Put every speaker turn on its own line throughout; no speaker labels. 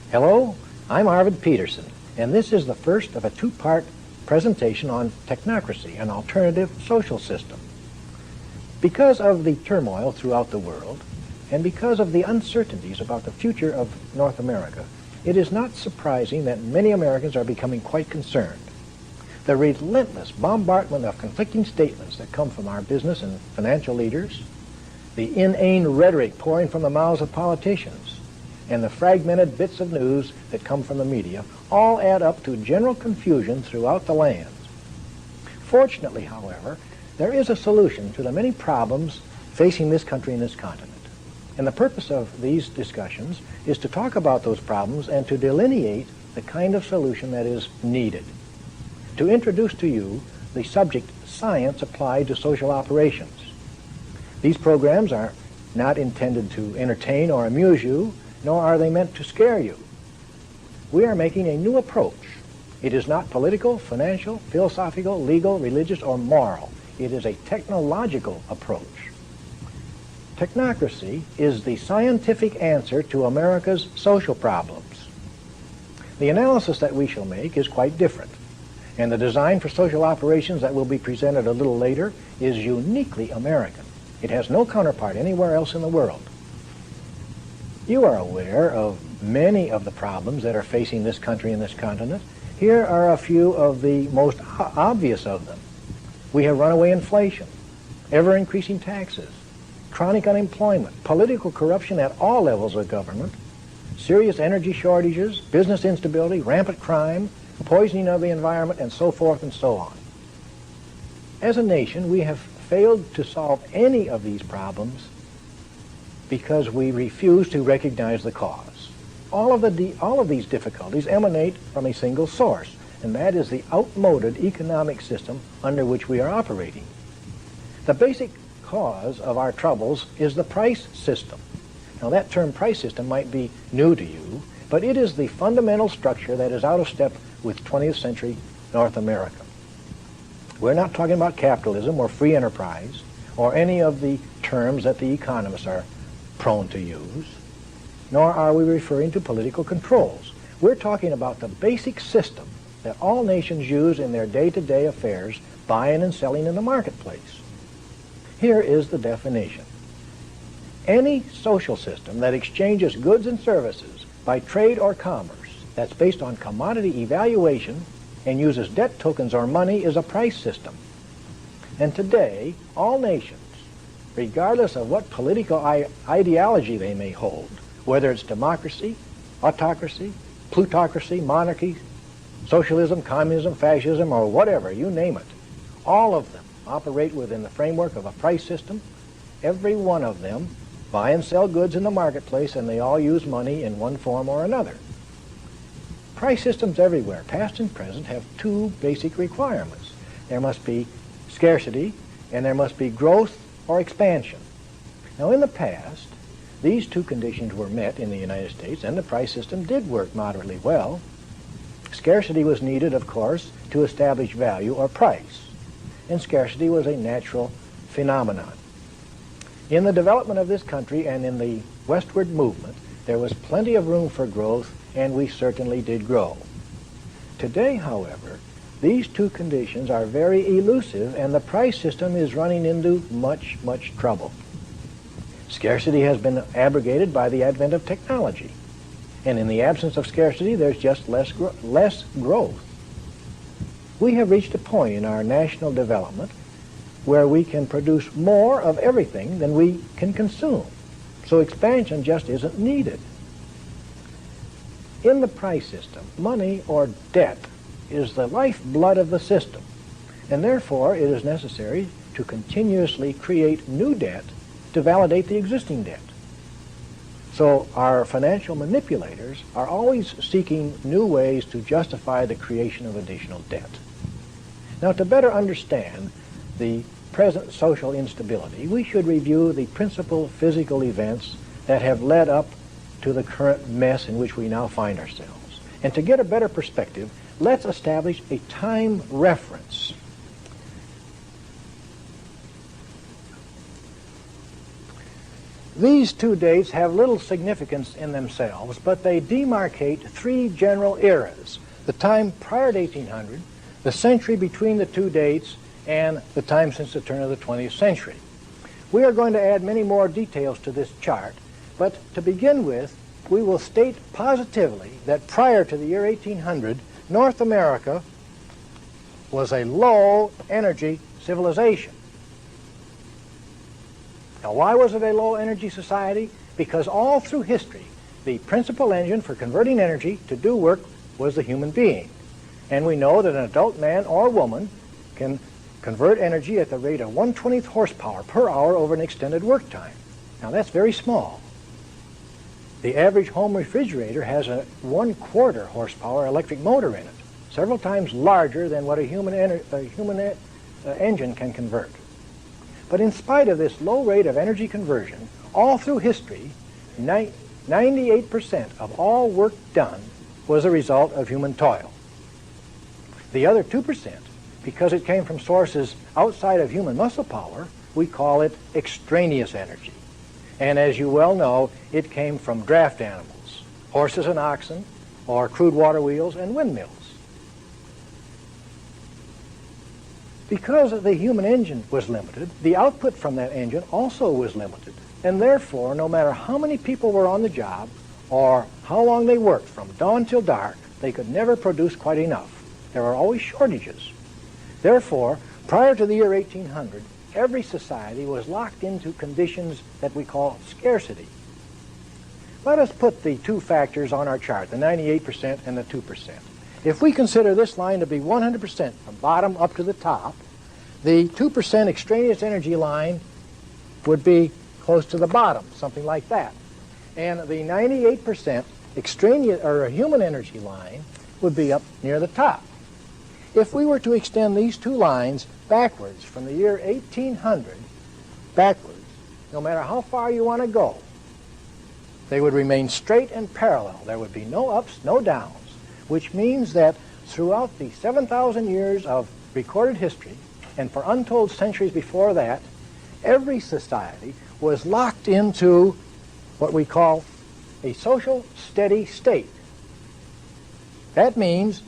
Hello, I'm Arvid Peterson, and this is the first of a two-part presentation on technocracy, an alternative social system. Because of the turmoil throughout the world, and because of the uncertainties about the future of North America, it is not surprising that many Americans are becoming quite concerned. The relentless bombardment of conflicting statements that come from our business and financial leaders, the inane rhetoric pouring from the mouths of politicians, and the fragmented bits of news that come from the media all add up to general confusion throughout the land. Fortunately, however, there is a solution to the many problems facing this country and this continent. And the purpose of these discussions is to talk about those problems and to delineate the kind of solution that is needed. To introduce to you the subject science applied to social operations. These programs are not intended to entertain or amuse you, nor are they meant to scare you. We are making a new approach. It is not political, financial, philosophical, legal, religious, or moral. It is a technological approach. Technocracy is the scientific answer to America's social problems. The analysis that we shall make is quite different, and the design for social operations that will be presented a little later is uniquely American. It has no counterpart anywhere else in the world. You are aware of many of the problems that are facing this country and this continent. Here are a few of the most obvious of them. We have runaway inflation, ever-increasing taxes, chronic unemployment, political corruption at all levels of government, serious energy shortages, business instability, rampant crime, poisoning of the environment, and so forth and so on. As a nation, we have failed to solve any of these problems because we refuse to recognize the cause. All of these difficulties emanate from a single source, and that is the outmoded economic system under which we are operating. The basic cause of our troubles is the price system. Now, that term price system might be new to you, but it is the fundamental structure that is out of step with 20th century North America. We're not talking about capitalism or free enterprise or any of the terms that the economists are prone to use, nor are we referring to political controls. We're talking about the basic system that all nations use in their day-to-day affairs, buying and selling in the marketplace. Here is the definition. Any social system that exchanges goods and services by trade or commerce that's based on commodity evaluation and uses debt tokens or money is a price system. And today, all nations, regardless of what political ideology they may hold, whether it's democracy, autocracy, plutocracy, monarchy, socialism, communism, fascism, or whatever, you name it, all of them operate within the framework of a price system. Every one of them buy and sell goods in the marketplace, and they all use money in one form or another. Price systems everywhere, past and present, have two basic requirements. There must be scarcity, and there must be growth or expansion. Now, in the past, these two conditions were met in the United States, and the price system did work moderately well. Scarcity was needed, of course, to establish value or price, and scarcity was a natural phenomenon. In the development of this country and in the westward movement, there was plenty of room for growth, and we certainly did grow. Today, however, these two conditions are very elusive, and the price system is running into much, much trouble. Scarcity has been abrogated by the advent of technology, and in the absence of scarcity, there's just less growth. We have reached a point in our national development where we can produce more of everything than we can consume, so expansion just isn't needed. In the price system, money or debt is the lifeblood of the system, and therefore it is necessary to continuously create new debt to validate the existing debt. So our financial manipulators are always seeking new ways to justify the creation of additional debt. Now, to better understand the present social instability, we should review the principal physical events that have led up to the current mess in which we now find ourselves. And to get a better perspective, let's establish a time reference. These two dates have little significance in themselves, but they demarcate three general eras: the time prior to 1800, the century between the two dates, and the time since the turn of the 20th century. We are going to add many more details to this chart, but to begin with, we will state positively that prior to the year 1800, North America was a low-energy civilization. Now, why was it a low-energy society? Because all through history, the principal engine for converting energy to do work was the human being. And we know that an adult man or woman can convert energy at the rate of 1/20th horsepower per hour over an extended work time. Now, that's very small. The average home refrigerator has a 1/4 horsepower electric motor in it, several times larger than what a human engine can convert. But in spite of this low rate of energy conversion, all through history, 98% of all work done was a result of human toil. The other 2%, because it came from sources outside of human muscle power, we call it extraneous energy. And as you well know, it came from draft animals, horses and oxen, or crude water wheels and windmills. Because the human engine was limited, the output from that engine also was limited. And therefore, no matter how many people were on the job or how long they worked from dawn till dark, they could never produce quite enough. There were always shortages. Therefore, prior to the year 1800, every society was locked into conditions that we call scarcity. Let us put the two factors on our chart, the 98% and the 2%. If we consider this line to be 100% from bottom up to the top, the 2% extraneous energy line would be close to the bottom, something like that. And the 98% extraneous or human energy line would be up near the top. If we were to extend these two lines backwards from the year 1800 backwards, no matter how far you want to go, they would remain straight and parallel. There would be no ups, no downs, which means that throughout the 7,000 years of recorded history, and for untold centuries before that, every society was locked into what we call a social steady state. That means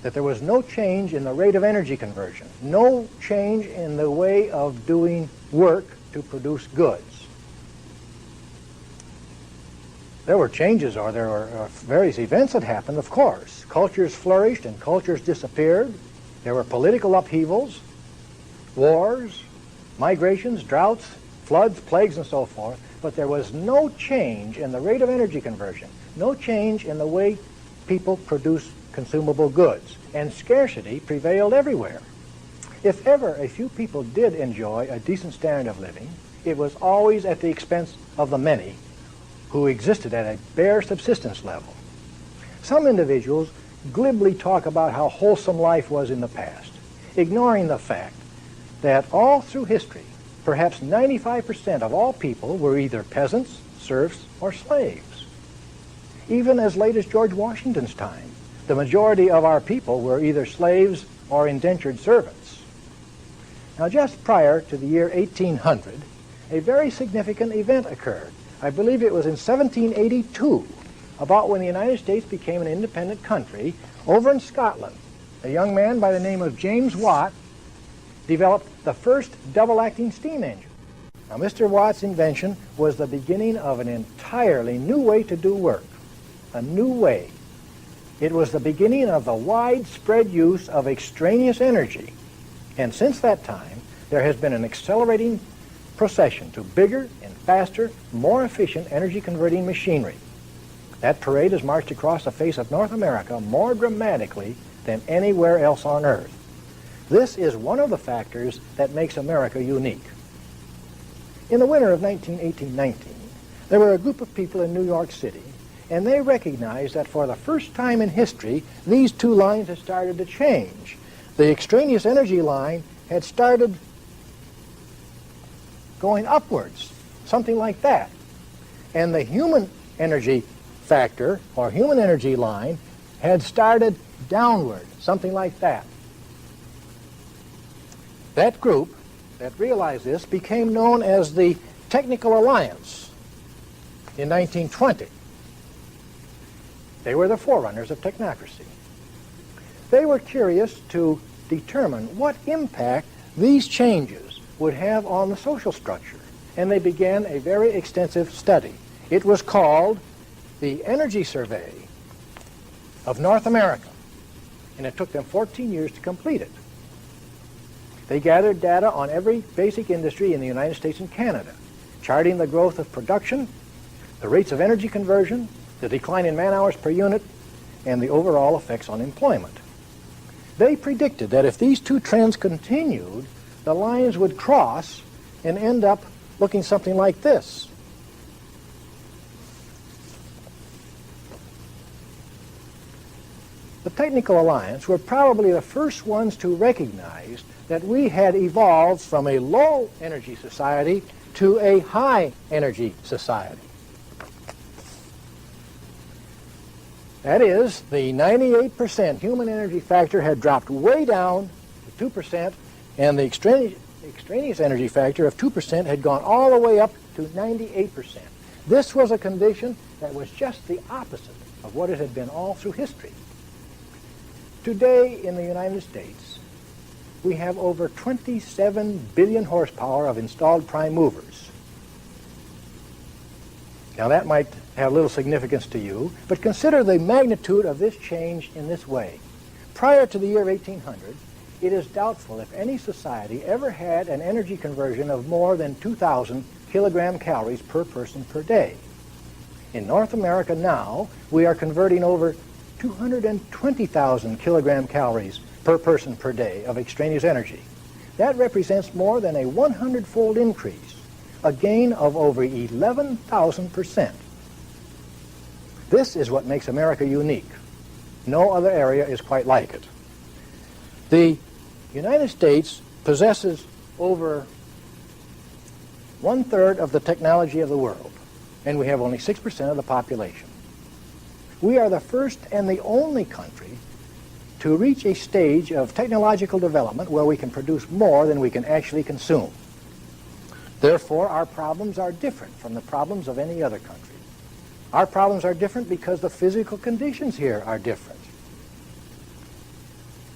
that there was no change in the rate of energy conversion, no change in the way of doing work to produce goods. There were changes, or there were various events that happened, of course. Cultures flourished and cultures disappeared. There were political upheavals, wars, migrations, droughts, floods, plagues, and so forth. But there was no change in the rate of energy conversion, no change in the way people produce consumable goods, and scarcity prevailed everywhere. If ever a few people did enjoy a decent standard of living, it was always at the expense of the many who existed at a bare subsistence level. Some individuals glibly talk about how wholesome life was in the past, ignoring the fact that all through history, perhaps 95% of all people were either peasants, serfs, or slaves. Even as late as George Washington's time, the majority of our people were either slaves or indentured servants. Now, just prior to the year 1800, a very significant event occurred. I believe it was in 1782, about when the United States became an independent country. Over in Scotland, a young man by the name of James Watt developed the first double-acting steam engine. Now, Mr. Watt's invention was the beginning of an entirely new way to do work, a new way. It was the beginning of the widespread use of extraneous energy. And since that time, there has been an accelerating procession to bigger and faster, more efficient energy-converting machinery. That parade has marched across the face of North America more dramatically than anywhere else on Earth. This is one of the factors that makes America unique. In the winter of 1819, there were a group of people in New York City, and they recognized that for the first time in history, these two lines had started to change. The extraneous energy line had started going upwards, something like that. And the human energy factor, or human energy line, had started downward, something like that. That group that realized this became known as the Technical Alliance in 1920. They were the forerunners of technocracy. They were curious to determine what impact these changes would have on the social structure, and they began a very extensive study. It was called the Energy Survey of North America, and it took them 14 years to complete it. They gathered data on every basic industry in the United States and Canada, charting the growth of production, the rates of energy conversion, the decline in man-hours per unit, and the overall effects on employment. They predicted that if these two trends continued, the lines would cross and end up looking something like this. The Technical Alliance were probably the first ones to recognize that we had evolved from a low-energy society to a high-energy society. That is, the 98% human energy factor had dropped way down to 2%, and the extraneous energy factor of 2% had gone all the way up to 98%. This was a condition that was just the opposite of what it had been all through history. Today in the United States, we have over 27 billion horsepower of installed prime movers. Now that might have little significance to you, but consider the magnitude of this change in this way. Prior to the year 1800, it is doubtful if any society ever had an energy conversion of more than 2,000 kilogram calories per person per day. In North America now, we are converting over 220,000 kilogram calories per person per day of extraneous energy. That represents more than a 100-fold increase, a gain of over 11,000%. This is what makes America unique. No other area is quite like it. The United States possesses over 1/3 of the technology of the world, and we have only 6% of the population. We are the first and the only country to reach a stage of technological development where we can produce more than we can actually consume. Therefore, our problems are different from the problems of any other country. Our problems are different because the physical conditions here are different.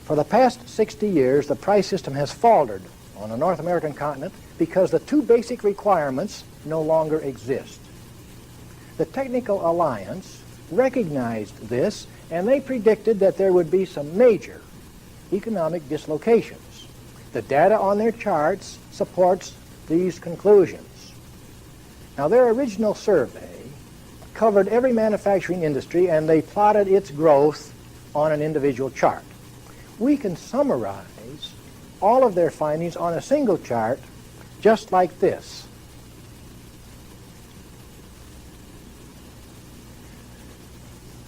For the past 60 years, the price system has faltered on the North American continent because the two basic requirements no longer exist. The Technical Alliance recognized this, and they predicted that there would be some major economic dislocations. The data on their charts supports these conclusions. Now, their original survey covered every manufacturing industry, and they plotted its growth on an individual chart. We can summarize all of their findings on a single chart just like this.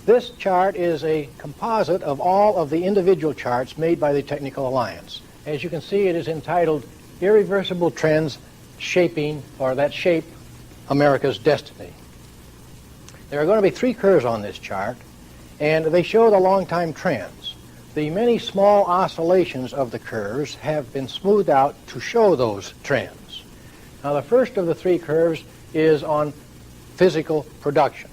This chart is a composite of all of the individual charts made by the Technical Alliance. As you can see, it is entitled Irreversible Trends Shaping, or that Shape America's Destiny. There are going to be 3 curves on this chart, and they show the long-time trends. The many small oscillations of the curves have been smoothed out to show those trends. Now, the first of the 3 curves is on physical production.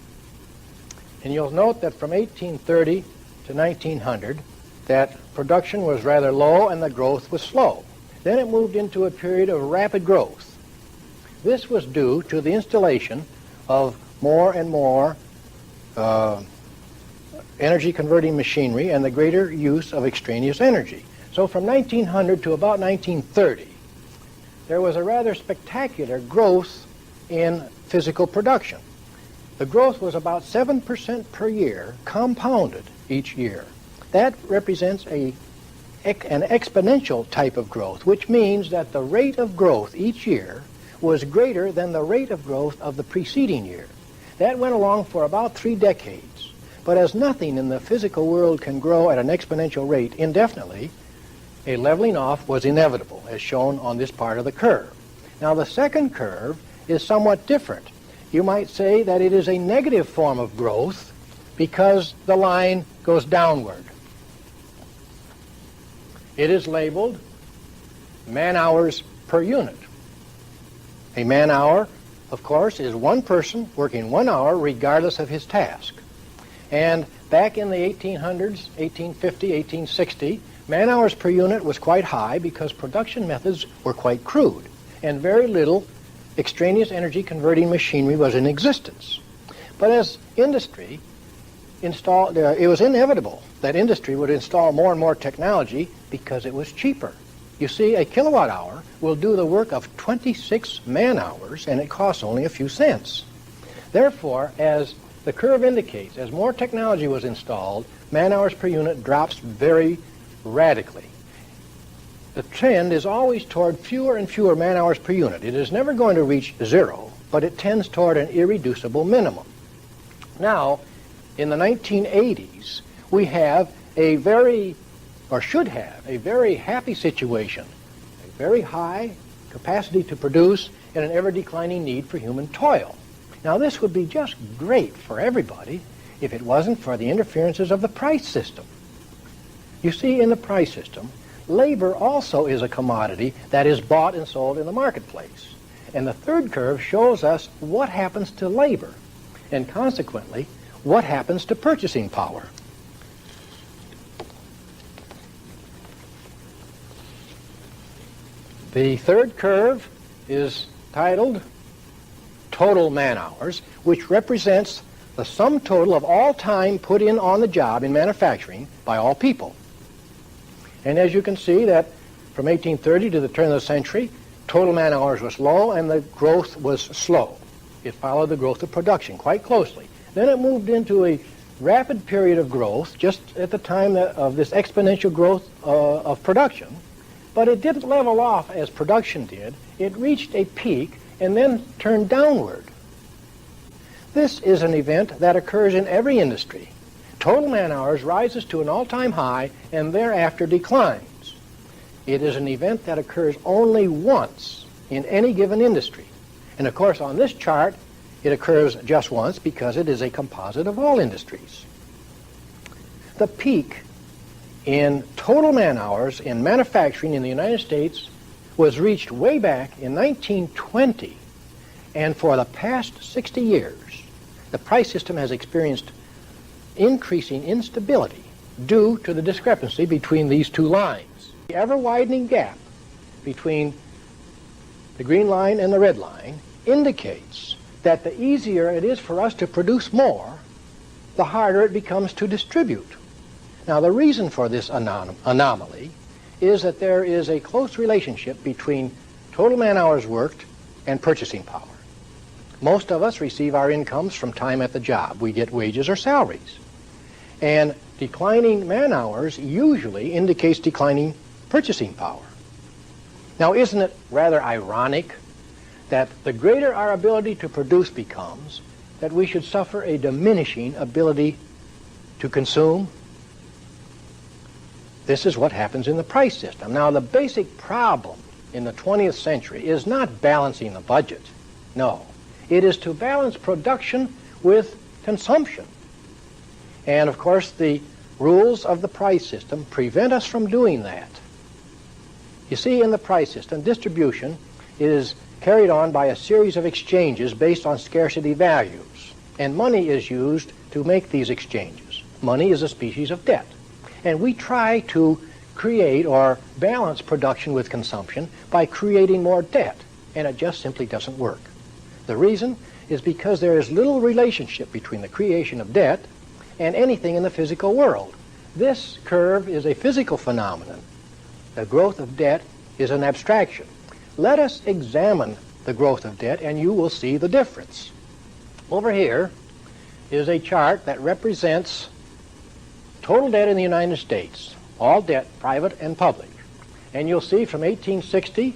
And you'll note that from 1830 to 1900, that production was rather low and the growth was slow. Then it moved into a period of rapid growth. This was due to the installation of more and more energy-converting machinery and the greater use of extraneous energy. So from 1900 to about 1930, there was a rather spectacular growth in physical production. The growth was about 7% per year, compounded each year. That represents an exponential type of growth, which means that the rate of growth each year was greater than the rate of growth of the preceding year. That went along for about 3 decades. But as nothing in the physical world can grow at an exponential rate indefinitely, a leveling off was inevitable, as shown on this part of the curve. Now, the second curve is somewhat different. You might say that it is a negative form of growth because the line goes downward. It is labeled man-hours per unit. A man-hour of course, is one person working 1 hour regardless of his task. And back in the 1800s, 1850, 1860, man-hours per unit was quite high because production methods were quite crude, and very little extraneous energy converting machinery was in existence. But as industry installed, it was inevitable that industry would install more and more technology because it was cheaper. You see, a kilowatt hour will do the work of 26 man-hours, and it costs only a few cents. Therefore, as the curve indicates, as more technology was installed, man-hours per unit drops very radically. The trend is always toward fewer and fewer man-hours per unit. It is never going to reach zero, but it tends toward an irreducible minimum. Now, in the 1980s, we have a very, or should have, a very happy situation, a very high capacity to produce and an ever-declining need for human toil. Now, this would be just great for everybody if it wasn't for the interferences of the price system. You see, in the price system, labor also is a commodity that is bought and sold in the marketplace. And the third curve shows us what happens to labor, and consequently, what happens to purchasing power. The third curve is titled Total Man-Hours, which represents the sum total of all time put in on the job in manufacturing by all people. And as you can see that from 1830 to the turn of the century, total man-hours was low and the growth was slow. It followed the growth of production quite closely. Then it moved into a rapid period of growth just at the time of this exponential growth of production. But it didn't level off as production did. It reached a peak and then turned downward. This is an event that occurs in every industry. Total man-hours rises to an all-time high and thereafter declines. It is an event that occurs only once in any given industry. And of course, on this chart, it occurs just once because it is a composite of all industries. The peak in total man-hours in manufacturing in the United States was reached way back in 1920, and for the past 60 years, the price system has experienced increasing instability due to the discrepancy between these two lines. The ever-widening gap between the green line and the red line indicates that the easier it is for us to produce more, the harder it becomes to distribute. Now, the reason for this anomaly is that there is a close relationship between total man-hours worked and purchasing power. Most of us receive our incomes from time at the job. We get wages or salaries. And declining man-hours usually indicates declining purchasing power. Now, isn't it rather ironic that the greater our ability to produce becomes, that we should suffer a diminishing ability to consume? This is what happens in the price system. Now, the basic problem in the 20th century is not balancing the budget. No. It is to balance production with consumption. And, of course, the rules of the price system prevent us from doing that. You see, in the price system, distribution is carried on by a series of exchanges based on scarcity values. And money is used to make these exchanges. Money is a species of debt. And we try to create or balance production with consumption by creating more debt, and it just simply doesn't work. The reason is because there is little relationship between the creation of debt and anything in the physical world. This curve is a physical phenomenon. The growth of debt is an abstraction. Let us examine the growth of debt and you will see the difference. Over here is a chart that represents total debt in the United States, all debt, private and public. And you'll see from 1860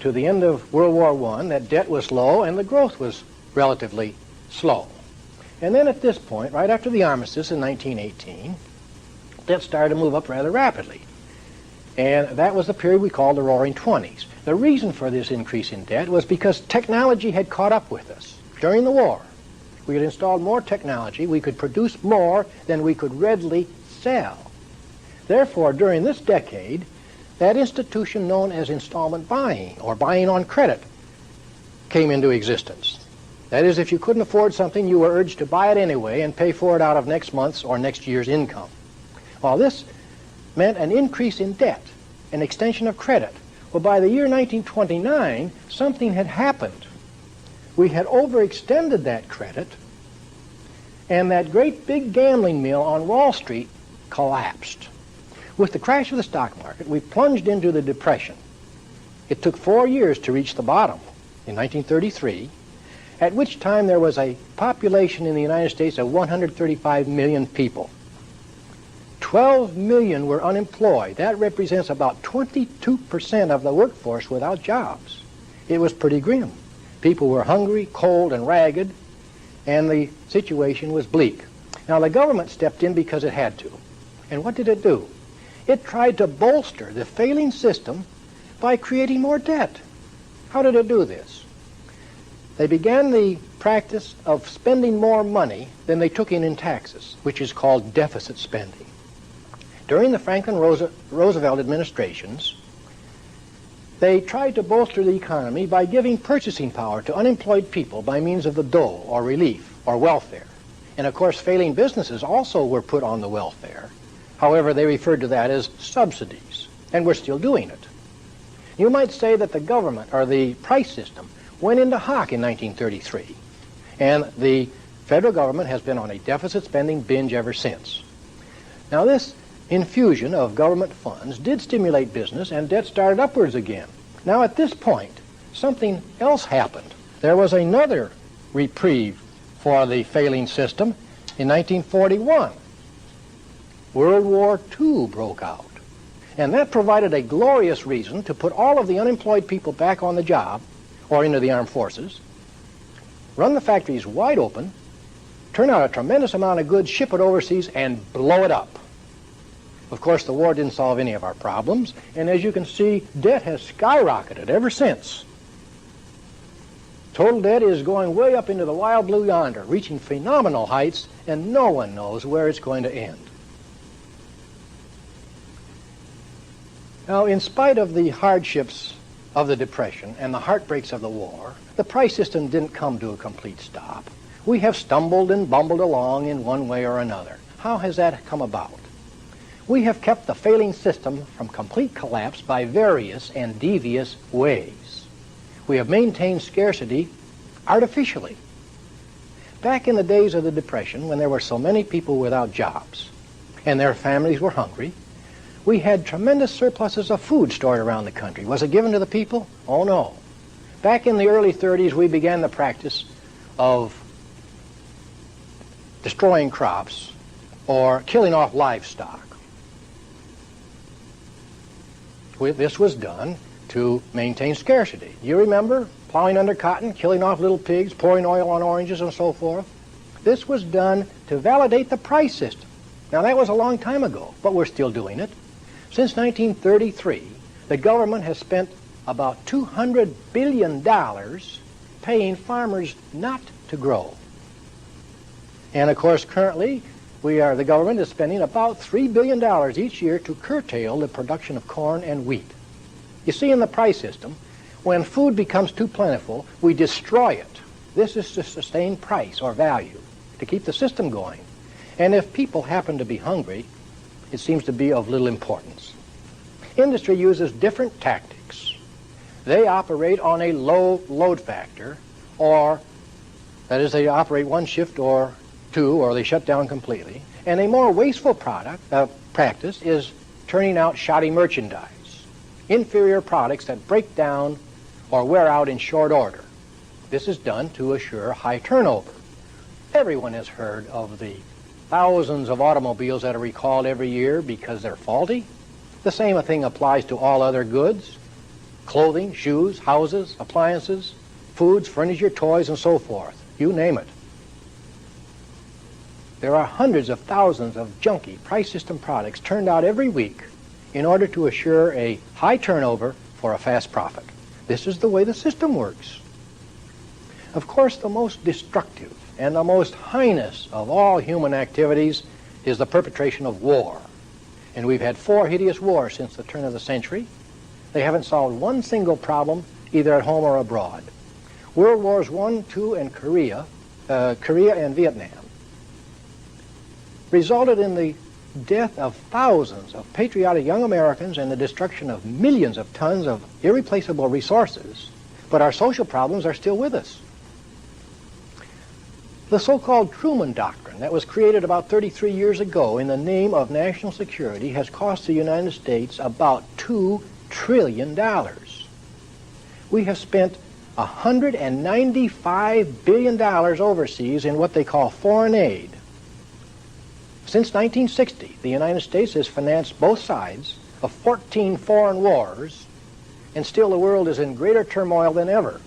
to the end of World War I that debt was low and the growth was relatively slow. And then at this point, right after the armistice in 1918, debt started to move up rather rapidly. And that was the period we called the Roaring Twenties. The reason for this increase in debt was because technology had caught up with us. During the war, we had installed more technology. We could produce more than we could readily sell. Therefore, during this decade, that institution known as installment buying, or buying on credit, came into existence. That is, if you couldn't afford something, you were urged to buy it anyway and pay for it out of next month's or next year's income. Well, this meant an increase in debt, an extension of credit. Well, by the year 1929, something had happened. We had overextended that credit, and that great big gambling mill on Wall Street collapsed. With the crash of the stock market, we plunged into the Depression. It took 4 years to reach the bottom in 1933, at which time there was a population in the United States of 135 million people. 12 million were unemployed. That represents about 22% of the workforce without jobs. It was pretty grim. People were hungry, cold, and ragged, and the situation was bleak. Now, the government stepped in because it had to. And what did it do? It tried to bolster the failing system by creating more debt. How did it do this? They began the practice of spending more money than they took in taxes, which is called deficit spending. During the Franklin Roosevelt administrations, they tried to bolster the economy by giving purchasing power to unemployed people by means of the dole, or relief, or welfare. And of course, failing businesses also were put on the welfare. However, they referred to that as subsidies, and we're still doing it. You might say that the government, or the price system, went into hock in 1933, and the federal government has been on a deficit spending binge ever since. Now, this infusion of government funds did stimulate business, and debt started upwards again. Now, at this point, something else happened. There was another reprieve for the failing system in 1941. World War II broke out, and that provided a glorious reason to put all of the unemployed people back on the job, or into the armed forces, run the factories wide open, turn out a tremendous amount of goods, ship it overseas, and blow it up. Of course, the war didn't solve any of our problems, and as you can see, debt has skyrocketed ever since. Total debt is going way up into the wild blue yonder, reaching phenomenal heights, and no one knows where it's going to end. Now, in spite of the hardships of the Depression and the heartbreaks of the war, the price system didn't come to a complete stop. We have stumbled and bumbled along in one way or another. How has that come about? We have kept the failing system from complete collapse by various and devious ways. We have maintained scarcity artificially. Back in the days of the Depression, when there were so many people without jobs and their families were hungry, we had tremendous surpluses of food stored around the country. Was it given to the people? Oh, no. Back in the early 30s, we began the practice of destroying crops or killing off livestock. This was done to maintain scarcity. You remember plowing under cotton, killing off little pigs, pouring oil on oranges, and so forth? This was done to validate the price system. Now, that was a long time ago, but we're still doing it. Since 1933, the government has spent about $200 billion paying farmers not to grow. And of course, currently, the government is spending about $3 billion each year to curtail the production of corn and wheat. You see, in the price system, when food becomes too plentiful, we destroy it. This is to sustain price or value, to keep the system going. And if people happen to be hungry, it seems to be of little importance. Industry uses different tactics. They operate on a low load factor, or that is, they operate one shift or two, or they shut down completely. And a more wasteful practice is turning out shoddy merchandise, inferior products that break down or wear out in short order. This is done to assure high turnover. Everyone has heard of the thousands of automobiles that are recalled every year because they're faulty. The same thing applies to all other goods: clothing, shoes, houses, appliances, foods, furniture, toys, and so forth. You name it. There are hundreds of thousands of junky price system products turned out every week in order to assure a high turnover for a fast profit. This is the way the system works. Of course, the most destructive and the most heinous of all human activities is the perpetration of war. And we've had 4 hideous wars since the turn of the century. They haven't solved one single problem, either at home or abroad. World Wars I, II, and Korea and Vietnam resulted in the death of thousands of patriotic young Americans and the destruction of millions of tons of irreplaceable resources, but our social problems are still with us. The so-called Truman Doctrine that was created about 33 years ago in the name of national security has cost the United States about $2 trillion. We have spent $195 billion overseas in what they call foreign aid. Since 1960, the United States has financed both sides of 14 foreign wars, and still the world is in greater turmoil than ever.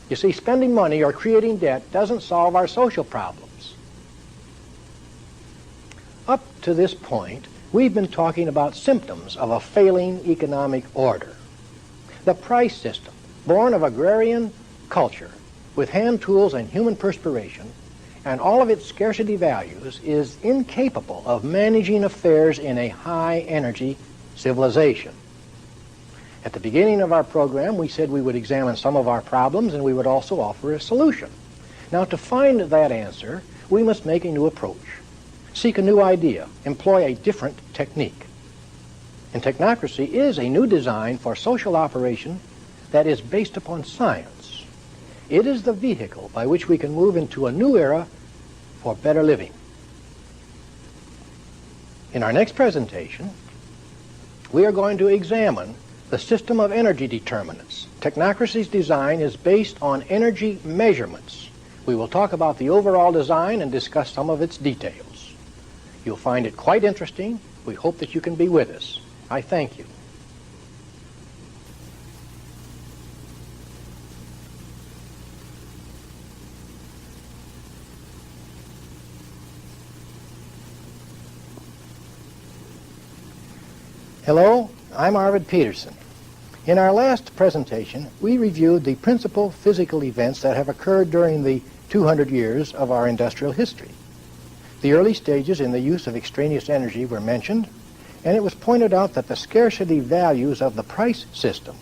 You see, spending money or creating debt doesn't solve our social problems. Up to this point, we've been talking about symptoms of a failing economic order. The price system, born of agrarian culture, with hand tools and human perspiration, and all of its scarcity values, is incapable of managing affairs in a high-energy civilization. At the beginning of our program, we said we would examine some of our problems and we would also offer a solution. Now, to find that answer, we must make a new approach, seek a new idea, employ a different technique. And technocracy is a new design for social operation that is based upon science. It is the vehicle by which we can move into a new era for better living. In our next presentation, we are going to examine the system of energy determinants. Technocracy's design is based on energy measurements. We will talk about the overall design and discuss some of its details. You'll find it quite interesting. We hope that you can be with us. I thank you. Hello, I'm Arvid Peterson. In our last presentation, we reviewed the principal physical events that have occurred during the 200 years of our industrial history. The early stages in the use of extraneous energy were mentioned, and it was pointed out that the scarcity values of the price system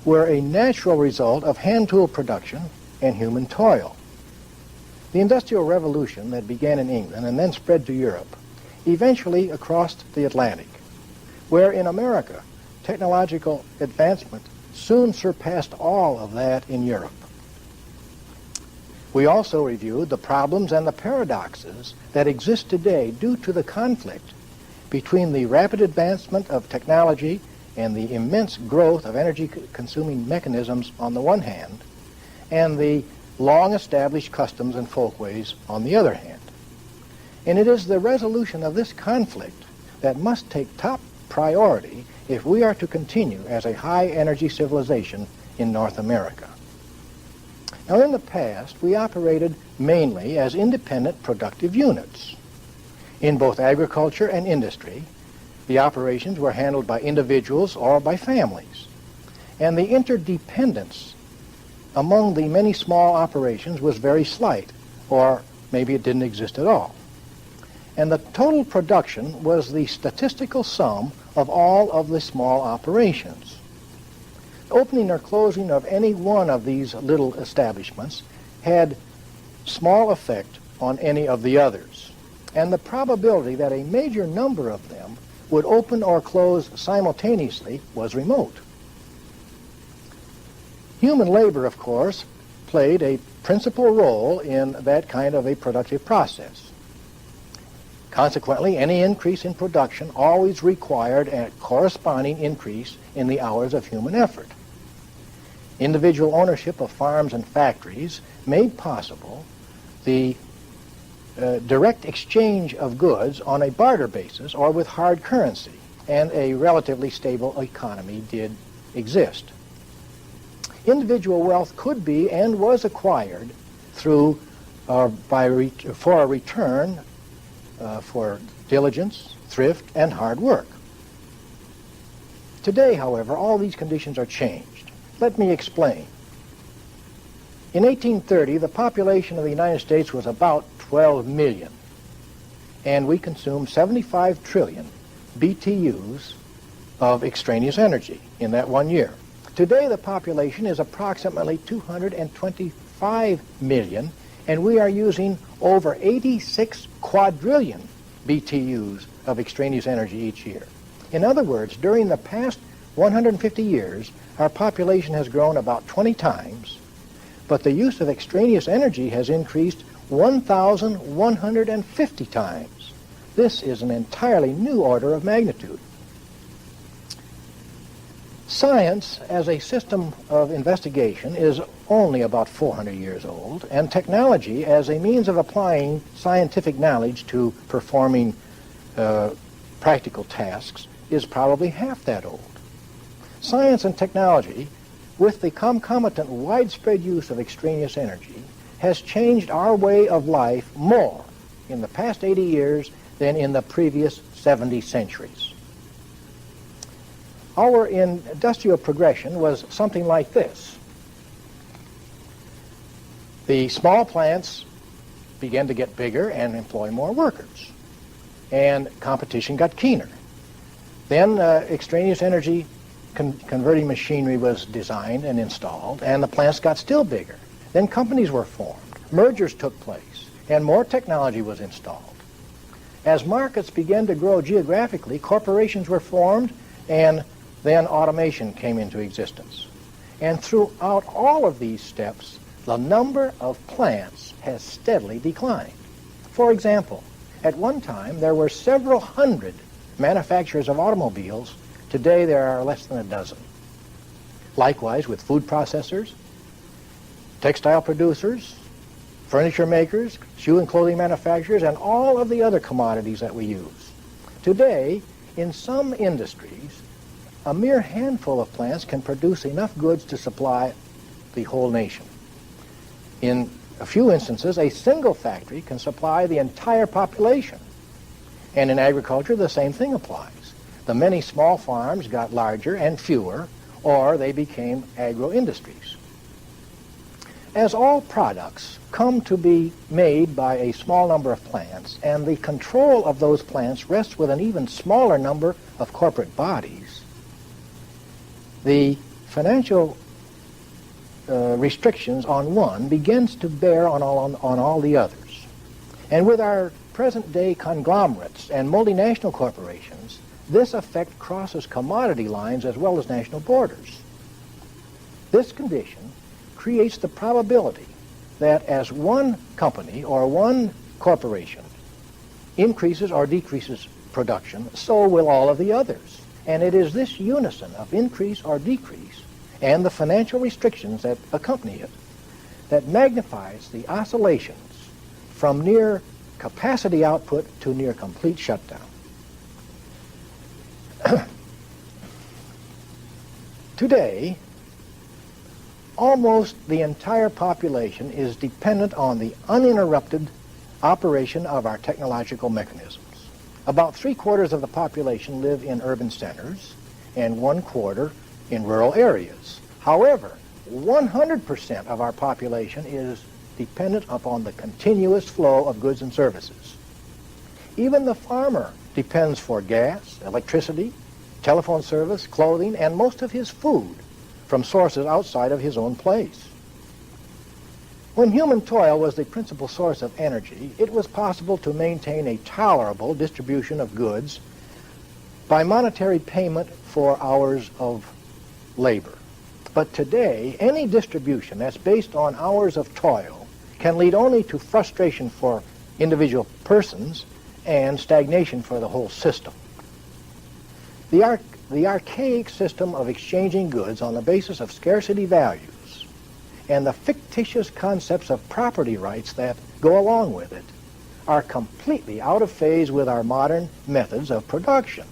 were a natural result of hand tool production and human toil. The Industrial Revolution that began in England and then spread to Europe eventually crossed the Atlantic, where in America, technological advancement soon surpassed all of that in Europe. We also reviewed the problems and the paradoxes that exist today due to the conflict between the rapid advancement of technology and the immense growth of energy-consuming mechanisms on the one hand, and the long-established customs and folkways on the other hand. And it is the resolution of this conflict that must take top priority if we are to continue as a high-energy civilization in North America. Now, in the past, we operated mainly as independent productive units. In both agriculture and industry, the operations were handled by individuals or by families, and the interdependence among the many small operations was very slight, or maybe it didn't exist at all. And the total production was the statistical sum of all of the small operations. Opening or closing of any one of these little establishments had small effect on any of the others, and the probability that a major number of them would open or close simultaneously was remote. Human labor, of course, played a principal role in that kind of a productive process. Consequently, any increase in production always required a corresponding increase in the hours of human effort. Individual ownership of farms and factories made possible the direct exchange of goods on a barter basis or with hard currency, and a relatively stable economy did exist. Individual wealth could be and was acquired through for a return for diligence, thrift, and hard work. Today, however, all these conditions are changed. Let me explain. In 1830, the population of the United States was about 12 million, and we consumed 75 trillion BTUs of extraneous energy in that one year. Today the population is approximately 225 million, and we are using over 86 quadrillion BTUs of extraneous energy each year. In other words, during the past 150 years, our population has grown about 20 times, but the use of extraneous energy has increased 1,150 times. This is an entirely new order of magnitude. Science as a system of investigation is only about 400 years old, and technology as a means of applying scientific knowledge to performing practical tasks is probably half that old. Science and technology, with the concomitant widespread use of extraneous energy, has changed our way of life more in the past 80 years than in the previous 70 centuries. Our industrial progression was something like this. The small plants began to get bigger and employ more workers, and competition got keener. Then extraneous energy converting machinery was designed and installed, and the plants got still bigger. Then companies were formed, mergers took place, and more technology was installed. As markets began to grow geographically, corporations were formed, and then automation came into existence. And throughout all of these steps, the number of plants has steadily declined. For example, at one time there were several hundred manufacturers of automobiles. Today there are less than a dozen. Likewise with food processors, textile producers, furniture makers, shoe and clothing manufacturers, and all of the other commodities that we use. Today, in some industries, a mere handful of plants can produce enough goods to supply the whole nation. In a few instances, a single factory can supply the entire population. And in agriculture, the same thing applies. The many small farms got larger and fewer, or they became agro-industries. As all products come to be made by a small number of plants, and the control of those plants rests with an even smaller number of corporate bodies, the financial restrictions on one begins to bear on all the others. And with our present-day conglomerates and multinational corporations, this effect crosses commodity lines as well as national borders. This condition creates the probability that as one company or one corporation increases or decreases production, so will all of the others. And it is this unison of increase or decrease and the financial restrictions that accompany it that magnifies the oscillations from near capacity output to near complete shutdown. Today, almost the entire population is dependent on the uninterrupted operation of our technological mechanisms. About 3/4 of the population live in urban centers and 1/4 in rural areas. However, 100% of our population is dependent upon the continuous flow of goods and services. Even the farmer depends for gas, electricity, telephone service, clothing, and most of his food from sources outside of his own place. When human toil was the principal source of energy, it was possible to maintain a tolerable distribution of goods by monetary payment for hours of labor. But today, any distribution that's based on hours of toil can lead only to frustration for individual persons and stagnation for the whole system. The archaic system of exchanging goods on the basis of scarcity values and the fictitious concepts of property rights that go along with it are completely out of phase with our modern methods of production.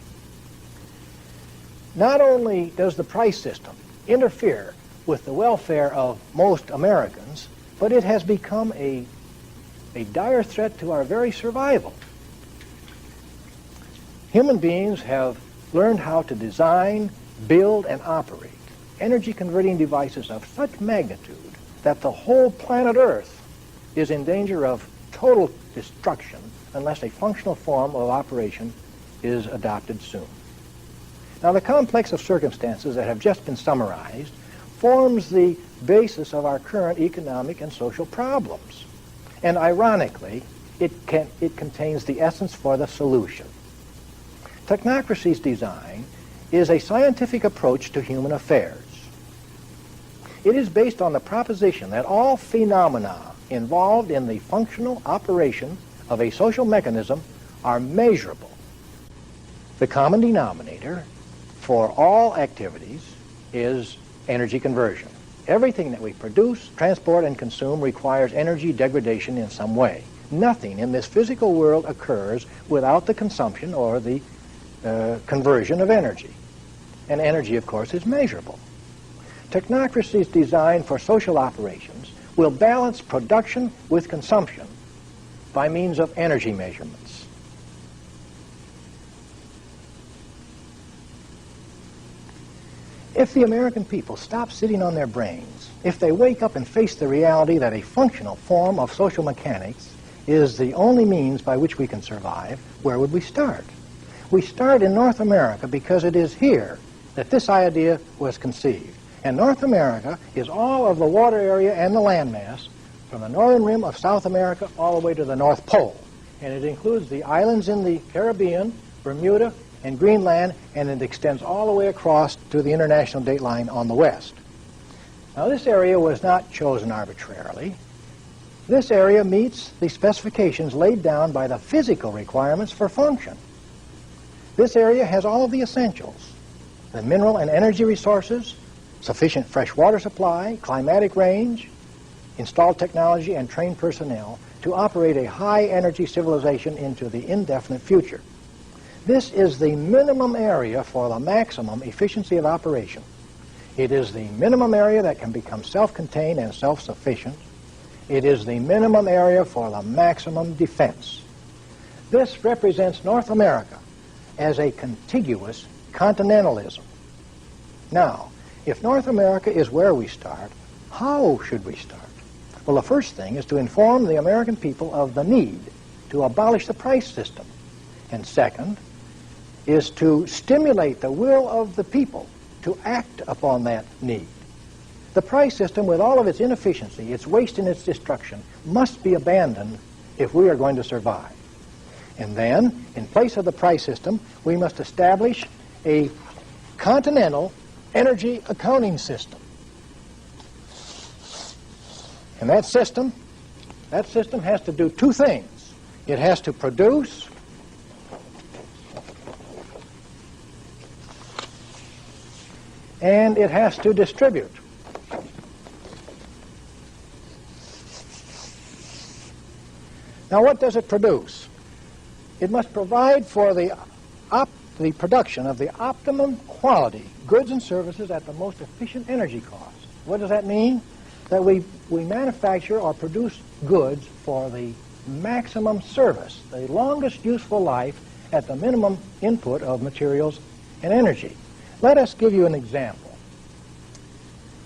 Not only does the price system interfere with the welfare of most Americans, but it has become a dire threat to our very survival. Human beings have learned how to design, build, and operate energy-converting devices of such magnitude that the whole planet Earth is in danger of total destruction unless a functional form of operation is adopted soon. Now, the complex of circumstances that have just been summarized forms the basis of our current economic and social problems. And ironically, it contains the essence for the solution. Technocracy's design is a scientific approach to human affairs. It is based on the proposition that all phenomena involved in the functional operation of a social mechanism are measurable. The common denominator for all activities is energy conversion. Everything that we produce, transport, and consume requires energy degradation in some way. Nothing in this physical world occurs without the consumption or the conversion of energy. And energy, of course, is measurable. Technocracy's design for social operations will balance production with consumption by means of energy measurements. If the American people stop sitting on their brains, if they wake up and face the reality that a functional form of social mechanics is the only means by which we can survive, where would we start? We start in North America because it is here that this idea was conceived. And North America is all of the water area and the landmass from the northern rim of South America all the way to the North Pole. And it includes the islands in the Caribbean, Bermuda, and Greenland, and it extends all the way across to the international date line on the west. Now, this area was not chosen arbitrarily. This area meets the specifications laid down by the physical requirements for function. This area has all of the essentials: the mineral and energy resources, sufficient fresh water supply, climatic range, installed technology, and trained personnel to operate a high-energy civilization into the indefinite future. This is the minimum area for the maximum efficiency of operation. It is the minimum area that can become self-contained and self-sufficient. It is the minimum area for the maximum defense. This represents North America as a contiguous continentalism. Now, if North America is where we start, how should we start? Well, the first thing is to inform the American people of the need to abolish the price system. And second is to stimulate the will of the people to act upon that need. The price system, with all of its inefficiency, its waste, and its destruction, must be abandoned if we are going to survive. And then, in place of the price system, we must establish a continental energy accounting system. And that system has to do two things. It has to produce and it has to distribute. Now, what does it produce? It must provide for the production of the optimum quality goods and services at the most efficient energy cost. What does that mean? That we manufacture or produce goods for the maximum service, the longest useful life at the minimum input of materials and energy. Let us give you an example.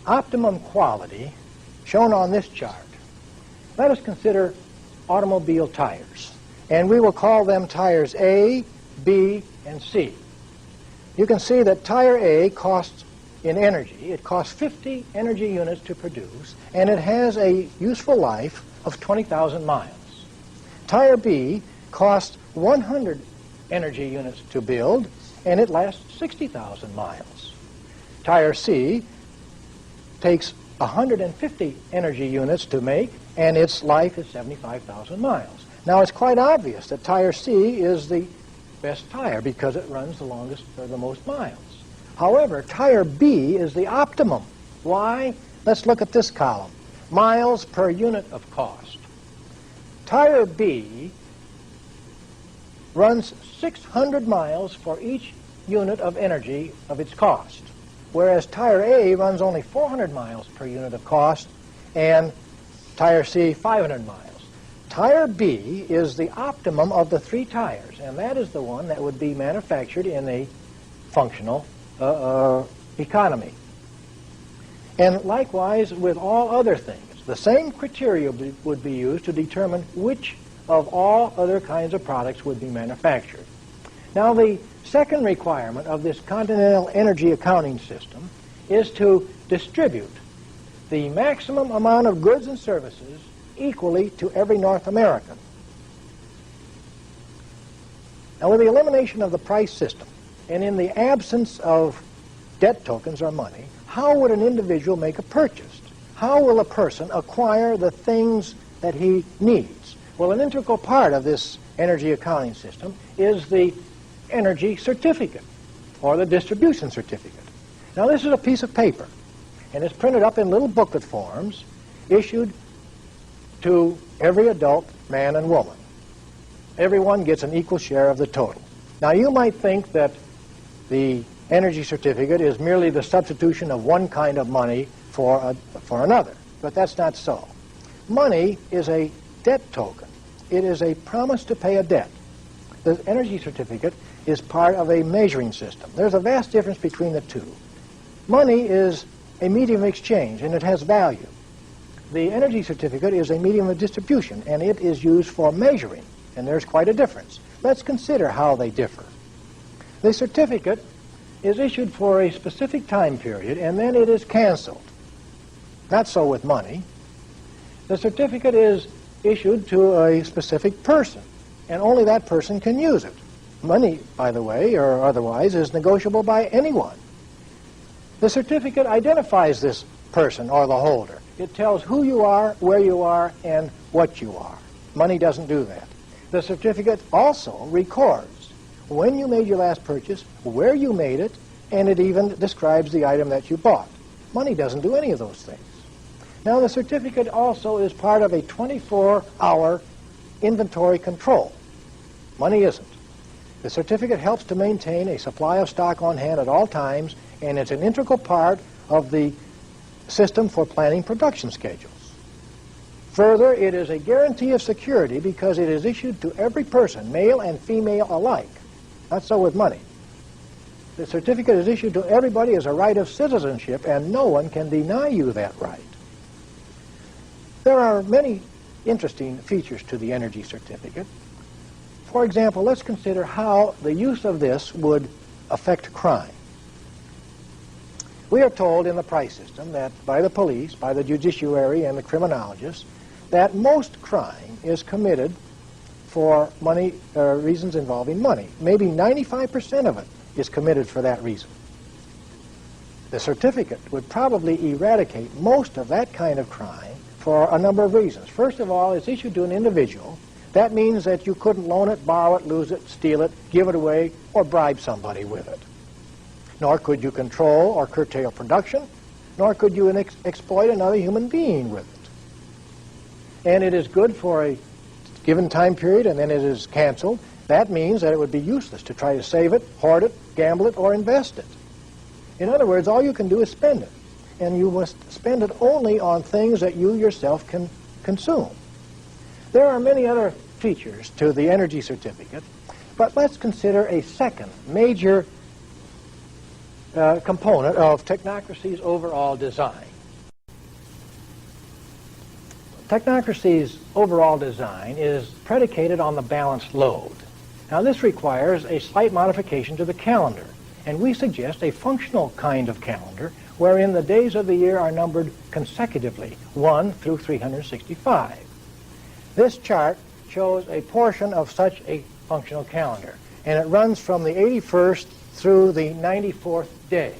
Optimum quality, shown on this chart. Let us consider automobile tires, and we will call them tires A, B, and C. You can see that tire A costs in energy, it costs 50 energy units to produce, and it has a useful life of 20,000 miles. Tire B costs 100 energy units to build, and it lasts 60,000 miles. Tire C takes 150 energy units to make, and its life is 75,000 miles. Now, it's quite obvious that tire C is the best tire because it runs the longest or the most miles. However, tire B is the optimum. Why? Let's look at this column. Miles per unit of cost. Tire B runs 600 miles for each unit of energy of its cost, whereas tire A runs only 400 miles per unit of cost, and tire C 500 miles. Tire B is the optimum of the three tires, and that is the one that would be manufactured in a functional economy. And likewise with all other things, the same criteria would be used to determine which of all other kinds of products would be manufactured. Now, the second requirement of this continental energy accounting system is to distribute the maximum amount of goods and services equally to every North American. Now, with the elimination of the price system, and in the absence of debt tokens or money, how would an individual make a purchase? How will a person acquire the things that he needs? Well, an integral part of this energy accounting system is the energy certificate, or the distribution certificate. Now, this is a piece of paper, and it's printed up in little booklet forms, issued to every adult man and woman. Everyone gets an equal share of the total. Now, you might think that the energy certificate is merely the substitution of one kind of money for another, but that's not so. Money is a debt token. It is a promise to pay a debt. The energy certificate is part of a measuring system. There's a vast difference between the two. Money is a medium of exchange, and it has value. The energy certificate is a medium of distribution, and it is used for measuring, and there's quite a difference. Let's consider how they differ. The certificate is issued for a specific time period, and then it is canceled. Not so with money. The certificate is issued to a specific person, and only that person can use it. Money, by the way, or otherwise, is negotiable by anyone. The certificate identifies this person or the holder. It tells who you are, where you are, and what you are. Money doesn't do that. The certificate also records when you made your last purchase, where you made it, and it even describes the item that you bought. Money doesn't do any of those things. Now, the certificate also is part of a 24-hour inventory control. Money isn't. The certificate helps to maintain a supply of stock on hand at all times, and it's an integral part of the system for planning production schedules. Further, it is a guarantee of security because it is issued to every person, male and female alike. Not so with money. The certificate is issued to everybody as a right of citizenship, and no one can deny you that right. There are many interesting features to the energy certificate. For example, let's consider how the use of this would affect crime. We are told in the price system that by the police, by the judiciary, and the criminologists, that most crime is committed for money, reasons involving money. Maybe 95% of it is committed for that reason. The certificate would probably eradicate most of that kind of crime for a number of reasons. First of all, it's issued to an individual. That means that you couldn't loan it, borrow it, lose it, steal it, give it away, or bribe somebody with it. Nor could you control or curtail production, nor could you exploit another human being with it. And it is good for a given time period, and then it is canceled. That means that it would be useless to try to save it, hoard it, gamble it, or invest it. In other words, all you can do is spend it. And you must spend it only on things that you yourself can consume. There are many other features to the energy certificate, but let's consider a second major component of technocracy's overall design. Technocracy's overall design is predicated on the balanced load. Now, this requires a slight modification to the calendar, and we suggest a functional kind of calendar wherein the days of the year are numbered consecutively, 1 through 365. This chart shows a portion of such a functional calendar, and it runs from the 81st through the 94th day.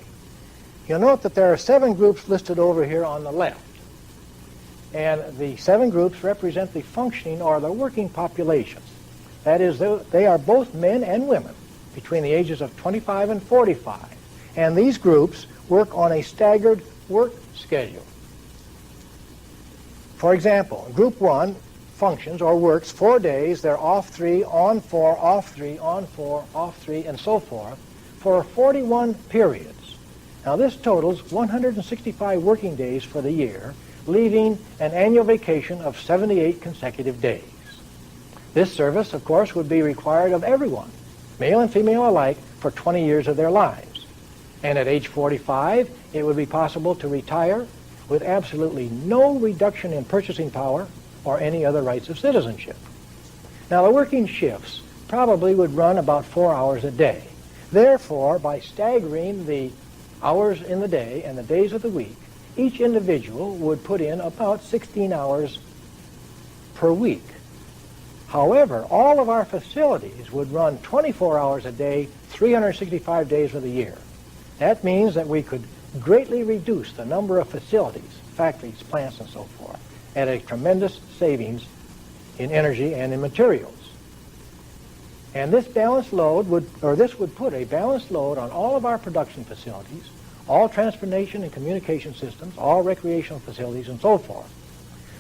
You'll note that there are 7 groups listed over here on the left, and the 7 groups represent the functioning or the working populations. That is, they are both men and women between the ages of 25 and 45, and these groups work on a staggered work schedule. For example, Group 1 functions or works 4 days, they're off 3, on 4, off 3, on 4, off 3, and so forth, for 41 periods. Now, this totals 165 working days for the year, leaving an annual vacation of 78 consecutive days. This service, of course, would be required of everyone, male and female alike, for 20 years of their lives. And at age 45, it would be possible to retire with absolutely no reduction in purchasing power or any other rights of citizenship. Now, the working shifts probably would run about 4 hours a day. Therefore, by staggering the hours in the day and the days of the week, each individual would put in about 16 hours per week. However, all of our facilities would run 24 hours a day, 365 days of the year. That means that we could greatly reduce the number of facilities, factories, plants, and so forth, at a tremendous savings in energy and in materials. And this balanced load this would put a balanced load on all of our production facilities, all transportation and communication systems, all recreational facilities, and so forth.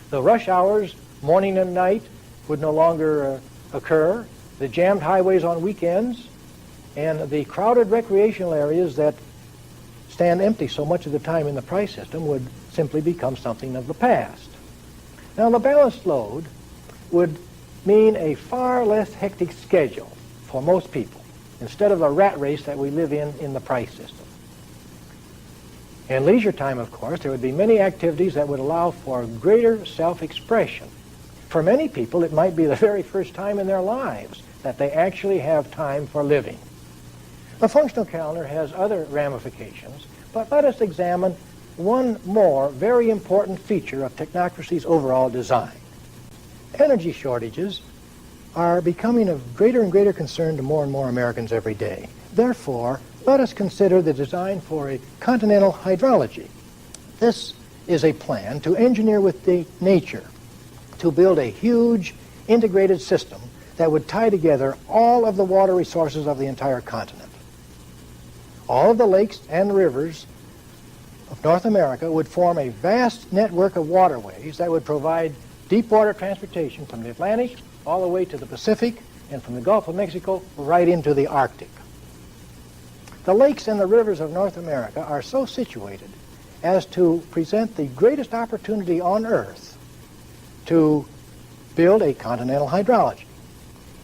The rush hours, morning and night, would no longer occur. The jammed highways on weekends and the crowded recreational areas that stand empty so much of the time in the price system would simply become something of the past. Now, the balanced load would mean a far less hectic schedule for most people, instead of the rat race that we live in the price system. In leisure time, of course, there would be many activities that would allow for greater self-expression. For many people, it might be the very first time in their lives that they actually have time for living. The functional calendar has other ramifications, but let us examine one more very important feature of technocracy's overall design. Energy shortages are becoming of greater and greater concern to more and more Americans every day. Therefore, let us consider the design for a continental hydrology. This is a plan to engineer with the nature to build a huge integrated system that would tie together all of the water resources of the entire continent. All of the lakes and rivers of North America would form a vast network of waterways that would provide deep water transportation from the Atlantic all the way to the Pacific and from the Gulf of Mexico right into the Arctic. The lakes and the rivers of North America are so situated as to present the greatest opportunity on Earth to build a continental hydrology.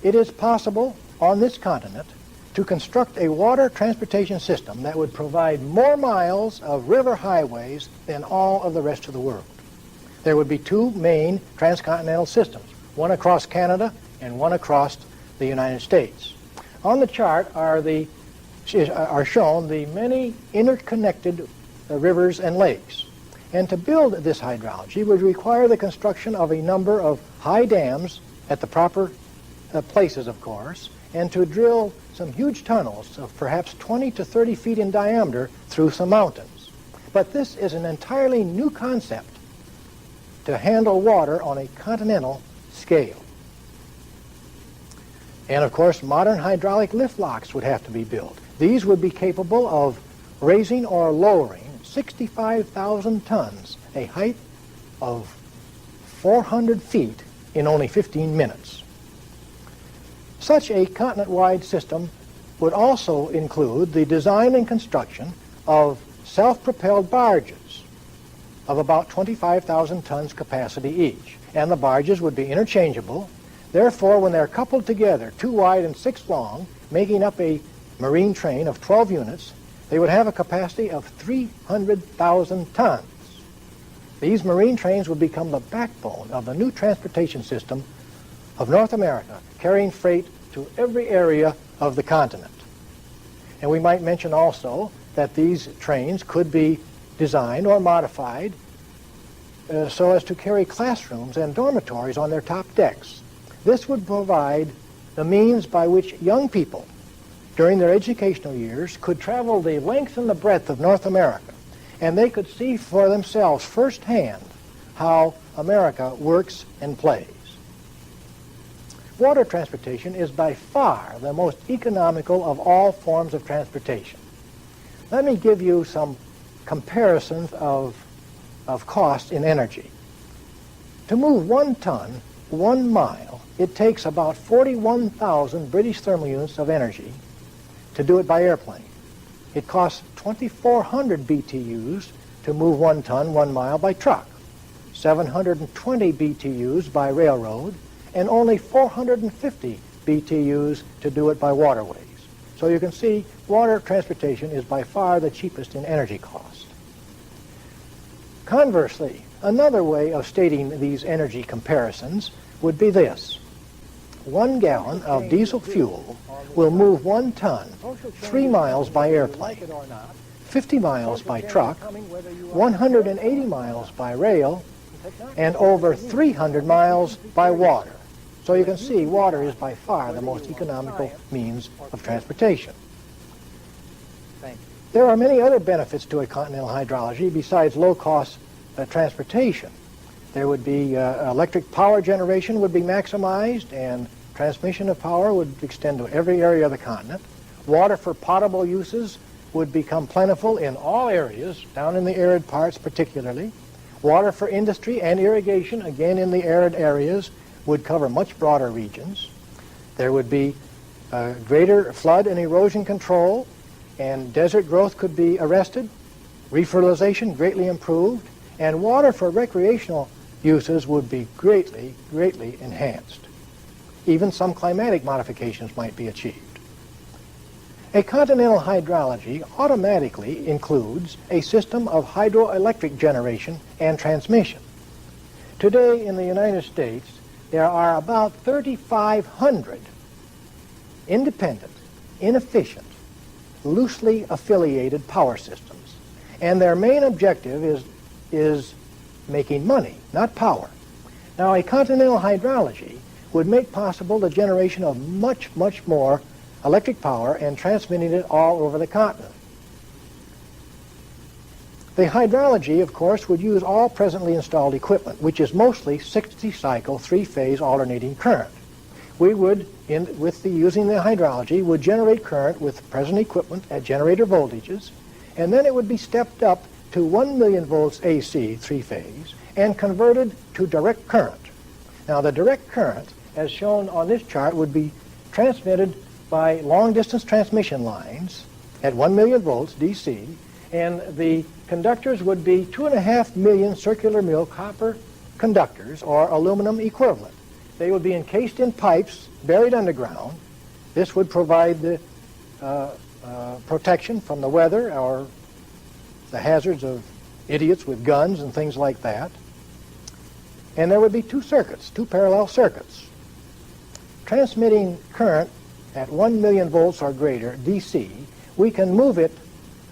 It is possible on this continent to construct a water transportation system that would provide more miles of river highways than all of the rest of the world. There would be two main transcontinental systems, one across Canada and one across the United States. On the chart are shown the many interconnected rivers and lakes. And to build this hydrology would require the construction of a number of high dams at the proper places, of course, and to drill some huge tunnels of perhaps 20 to 30 feet in diameter through some mountains. But this is an entirely new concept to handle water on a continental scale. And of course, modern hydraulic lift locks would have to be built. These would be capable of raising or lowering 65,000 tons, a height of 400 feet in only 15 minutes. Such a continent-wide system would also include the design and construction of self-propelled barges of about 25,000 tons capacity each. And the barges would be interchangeable. Therefore, when they're coupled together, 2 wide and 6 long, making up a marine train of 12 units, they would have a capacity of 300,000 tons. These marine trains would become the backbone of the new transportation system of North America, carrying freight to every area of the continent. And we might mention also that these trains could be designed or modified so as to carry classrooms and dormitories on their top decks. This would provide the means by which young people during their educational years could travel the length and the breadth of North America, and they could see for themselves firsthand how America works and plays. Water transportation is by far the most economical of all forms of transportation. Let me give you some comparisons of cost in energy. To move 1 ton, 1 mile, it takes about 41,000 British thermal units of energy to do it by airplane. It costs 2,400 BTUs to move 1 ton, 1 mile by truck, 720 BTUs by railroad, and only 450 BTUs to do it by waterways. So you can see water transportation is by far the cheapest in energy cost. Conversely, another way of stating these energy comparisons would be this. 1 gallon of diesel fuel will move 1 ton 3 miles by airplane, 50 miles by truck, 180 miles by rail, and over 300 miles by water. So you can see water is by far the most economical means of transportation. There are many other benefits to a continental hydrology besides low-cost transportation. There would be electric power generation would be maximized, and transmission of power would extend to every area of the continent. Water for potable uses would become plentiful in all areas, down in the arid parts particularly. Water for industry and irrigation, again in the arid areas, would cover much broader regions. There would be greater flood and erosion control, and desert growth could be arrested, refertilization greatly improved, and water for recreational uses would be greatly, greatly enhanced. Even some climatic modifications might be achieved. A continental hydrology automatically includes a system of hydroelectric generation and transmission. Today in the United States, there are about 3,500 independent, inefficient, loosely affiliated power systems, and their main objective is making money, not power. Now, a continental hydrology would make possible the generation of much, much more electric power and transmitting it all over the continent. The hydrology, of course, would use all presently installed equipment, which is mostly 60-cycle, 3-phase alternating current. We would, using the hydrology, would generate current with present equipment at generator voltages, and then it would be stepped up to 1 million volts AC, 3-phase, and converted to direct current. Now, the direct current, as shown on this chart, would be transmitted by long-distance transmission lines at 1 million volts DC, and the conductors would be 2.5 million circular mill copper conductors, or aluminum equivalent. They would be encased in pipes buried underground. This would provide the protection from the weather or the hazards of idiots with guns and things like that. And there would be 2 circuits, 2 parallel circuits. Transmitting current at 1 million volts or greater DC, we can move it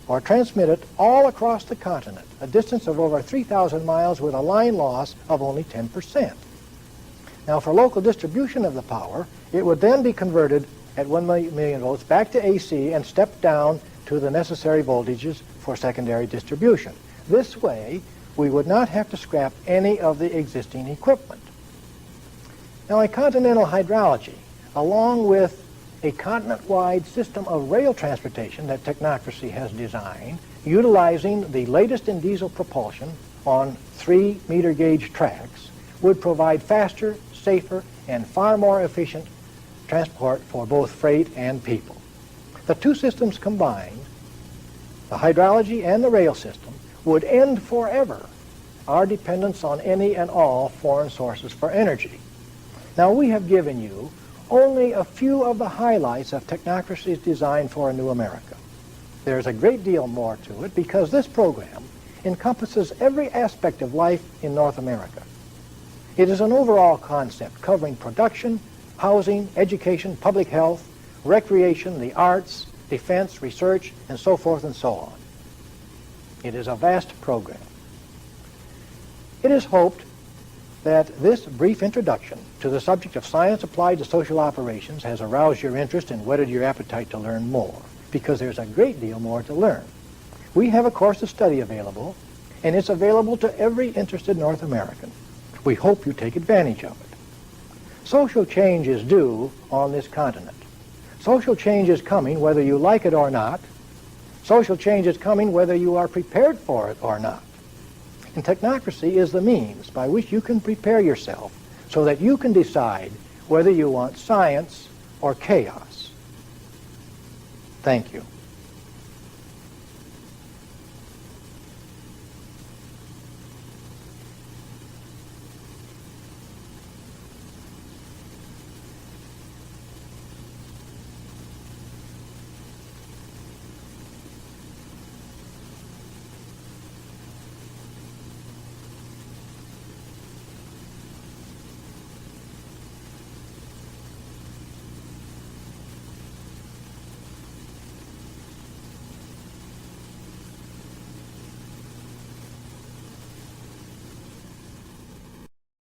or transmit it all across the continent, a distance of over 3,000 miles with a line loss of only 10%. Now, for local distribution of the power, it would then be converted at 1 million volts back to AC and stepped down to the necessary voltages for secondary distribution. This way, we would not have to scrap any of the existing equipment. Now, a continental hydrology, along with a continent-wide system of rail transportation that Technocracy has designed, utilizing the latest in diesel propulsion on 3-meter gauge tracks, would provide faster, safer, and far more efficient transport for both freight and people. The 2 systems combined, the hydrology and the rail system, would end forever our dependence on any and all foreign sources for energy. Now, we have given you only a few of the highlights of Technocracy's design for a new America. There's a great deal more to it because this program encompasses every aspect of life in North America. It is an overall concept covering production, housing, education, public health, recreation, the arts, defense, research, and so forth and so on. It is a vast program. It is hoped that this brief introduction to the subject of science applied to social operations has aroused your interest and whetted your appetite to learn more, because there's a great deal more to learn. We have a course of study available, and it's available to every interested North American. We hope you take advantage of it. Social change is due on this continent. Social change is coming whether you like it or not. Social change is coming whether you are prepared for it or not. And Technocracy is the means by which you can prepare yourself so that you can decide whether you want science or chaos. Thank you.